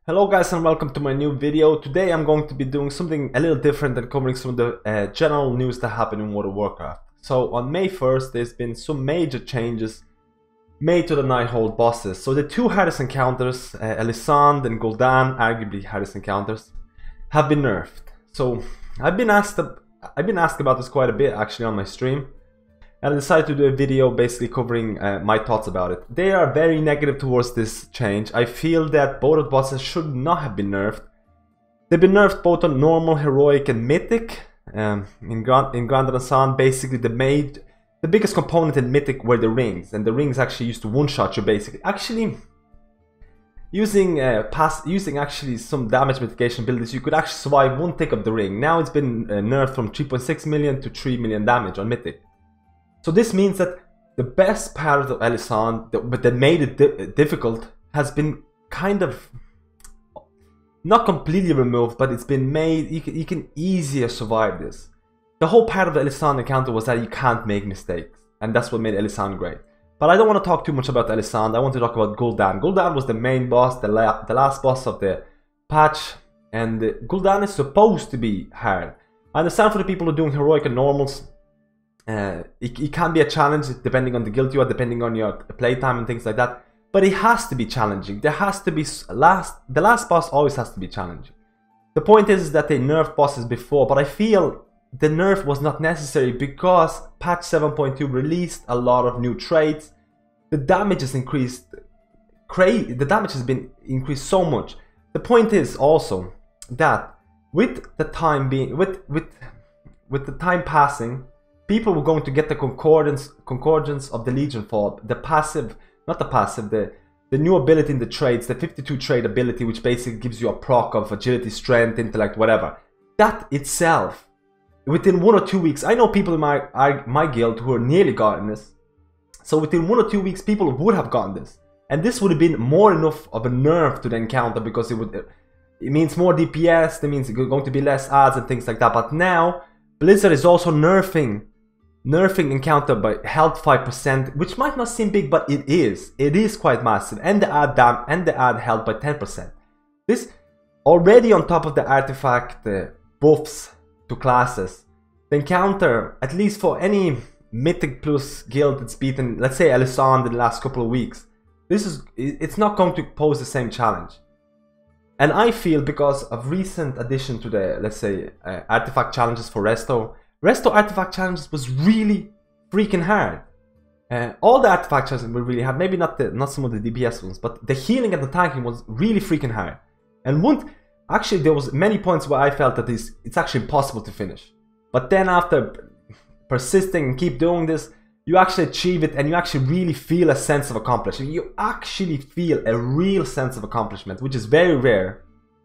Hello guys and welcome to my new video. Today I'm going to be doing something a little different and covering some of the general news that happened in World of Warcraft. So on May 1st there's been some major changes made to the Nighthold bosses. So the two hardest encounters, Elisande and Gul'dan, arguably hardest encounters, have been nerfed. So I've been asked about this quite a bit actually on my stream. And I decided to do a video basically covering my thoughts about it. They are very negative towards this change. I feel that both of the bosses should not have been nerfed. They've been nerfed both on normal, heroic and mythic. In Grand Magistrix, basically the biggest component in mythic were the rings. And the rings actually used to one-shot you basically. Actually, using actually some damage mitigation abilities, you could actually survive one tick of the ring. Now it's been nerfed from 3.6 million to 3 million damage on mythic. So this means that the best part of Elisande, but that made it difficult, has been kind of not completely removed, but it's been made, you can easier survive this. The whole part of the Elisande encounter was that you can't make mistakes, and that's what made Elisande great. But I don't want to talk too much about Elisande. I want to talk about Gul'dan. Gul'dan was the main boss, the last boss of the patch, and Gul'dan is supposed to be hard. I understand for the people who are doing heroic and normals, it can be a challenge depending on the guild you are, depending on your playtime and things like that. But it has to be challenging. There has to be the last boss always has to be challenging. The point is that they nerfed bosses before, but I feel the nerf was not necessary because patch 7.2 released a lot of new traits. The damage has increased. The damage has been increased so much. The point is also that with the time being with the time passing, people were going to get the concordance of the Legionfall, the new ability in the traits, the 52 trait ability, which basically gives you a proc of agility, strength, intellect, whatever. That itself, within 1 or 2 weeks, I know people in my guild who are nearly gotten this. So within 1 or 2 weeks, people would have gotten this, and this would have been more enough of a nerf to the encounter because it means more DPS. That means it's going to be less odds and things like that. But now Blizzard is also nerfing encounter by health 5%, which might not seem big, but it is quite massive, and the add health by 10%. This already on top of the artifact buffs to classes. The encounter, at least for any mythic plus guild that's beaten, let's say Elisande in the last couple of weeks, it's not going to pose the same challenge. And I feel because of recent addition to the, let's say, artifact challenges for Resto artifact challenges was really freaking hard. All the artifact challenges were really hard. Maybe not some of the DPS ones, but the healing and the tanking was really freaking hard. And actually there was many points where I felt that it's actually impossible to finish. But then after persisting and keep doing this, you actually achieve it and you actually really feel a sense of accomplishment. You actually feel a real sense of accomplishment, which is very rare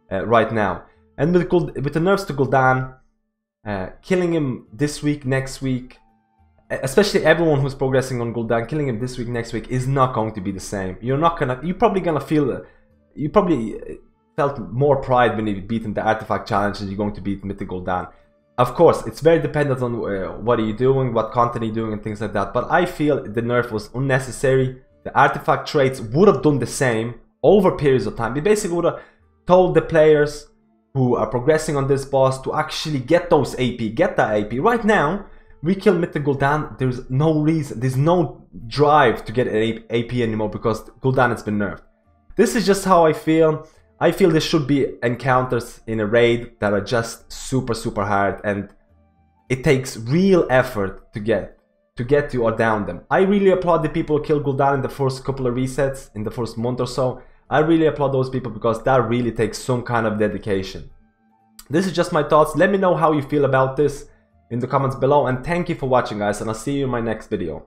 right now. And with the nerfs to Gul'dan, killing him this week, next week, especially everyone who's progressing on Gul'dan, killing him this week, next week is not going to be the same. You probably felt more pride when you beaten the artifact challenge and you're going to beat mythic Gul'dan. Of course, it's very dependent on what are you doing, what content are you doing and things like that. But I feel the nerf was unnecessary. The artifact traits would have done the same over periods of time. It basically would have told the players who are progressing on this boss to actually get those AP, get that AP. Right now, we kill mythic Gul'dan, there's no reason, there's no drive to get an AP anymore because Gul'dan has been nerfed. This is just how I feel. I feel there should be encounters in a raid that are just super hard, and it takes real effort to get to or down them. I really applaud the people who killed Gul'dan in the first couple of resets, in the first month or so. I really applaud those people because that really takes some kind of dedication. This is just my thoughts. Let me know how you feel about this in the comments below, and thank you for watching guys, and I'll see you in my next video.